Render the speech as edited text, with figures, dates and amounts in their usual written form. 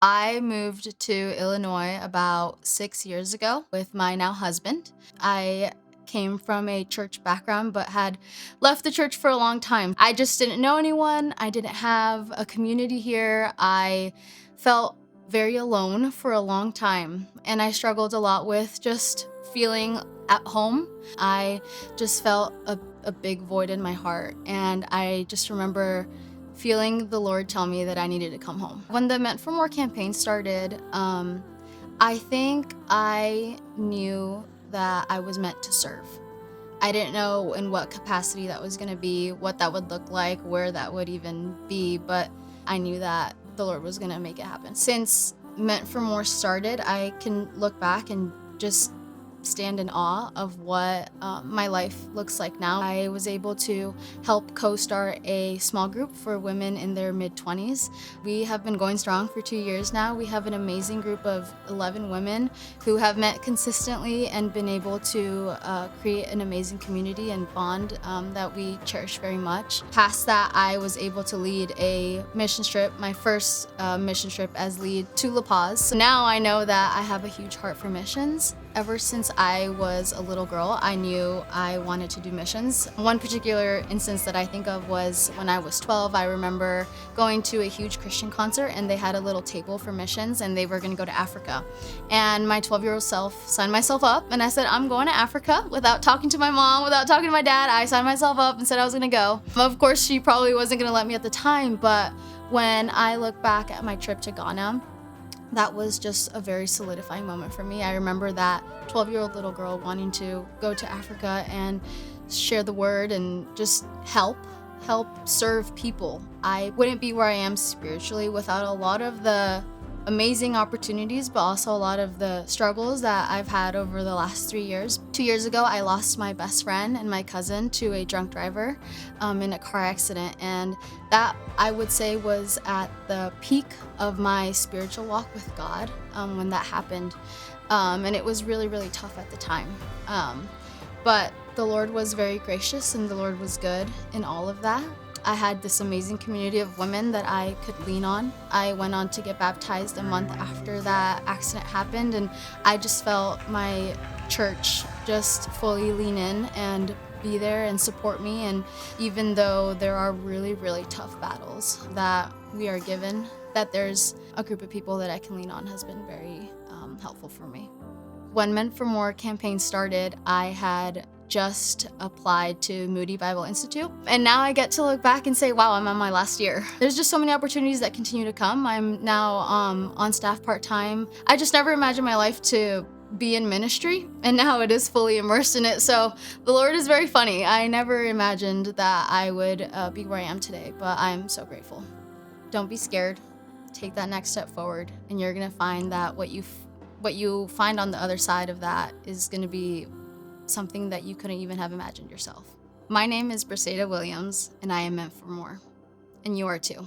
I moved to Illinois about 6 years ago with my now husband. I came from a church background but had left the church for a long time. I just didn't know anyone. I didn't have a community here. I felt very alone for a long time, and I struggled a lot with just feeling at home. I just felt a big void in my heart, and I just remember feeling the Lord tell me that I needed to come home. When the Meant for More campaign started, I think I knew that I was meant to serve. I didn't know in what capacity that was going to be, what that would look like, where that would even be, but I knew that the Lord was going to make it happen. Since Meant for More started, I can look back and just stand in awe of what my life looks like now. I was able to help co-start a small group for women in their mid-20s. We have been going strong for 2 years now. We have an amazing group of 11 women who have met consistently and been able to create an amazing community and bond that we cherish very much. Past that, I was able to lead a mission trip, my first mission trip as lead to La Paz. So now I know that I have a huge heart for missions. Ever since I was a little girl, I knew I wanted to do missions. One particular instance that I think of was when I was 12. I remember going to a huge Christian concert, and they had a little table for missions, and they were going to go to Africa. And my 12-year-old self signed myself up, and I said, I'm going to Africa. Without talking to my mom, without talking to my dad, I signed myself up and said I was going to go. Of course, she probably wasn't going to let me at the time, but when I look back at my trip to Ghana, that was just a very solidifying moment for me. I remember that 12-year-old little girl wanting to go to Africa and share the word and just help serve people. I wouldn't be where I am spiritually without a lot of the amazing opportunities, but also a lot of the struggles that I've had over the last 3 years. 2 years ago, I lost my best friend and my cousin to a drunk driver in a car accident, and that, I would say, was at the peak of my spiritual walk with God when that happened, and it was really, really tough at the time. But the Lord was very gracious, and the Lord was good in all of that. I had this amazing community of women that I could lean on. I went on to get baptized a month after that accident happened, and I just felt my church just fully lean in and be there and support me. And even though there are really, really tough battles that we are given, that there's a group of people that I can lean on has been very helpful for me. When Meant for More campaign started, I had just applied to Moody Bible Institute, and now I get to look back and say, wow, I'm on my last year. There's just so many opportunities that continue to come. I'm now on staff part-time. I just never imagined my life to be in ministry, and now it is fully immersed in it. So the Lord is very funny. I never imagined that I would be where I am today, but I'm so grateful. Don't be scared. Take that next step forward, and you're gonna find that what you find on the other side of that is gonna be something that you couldn't even have imagined yourself. My name is Briseda Williams, and I am meant for more, and you are too.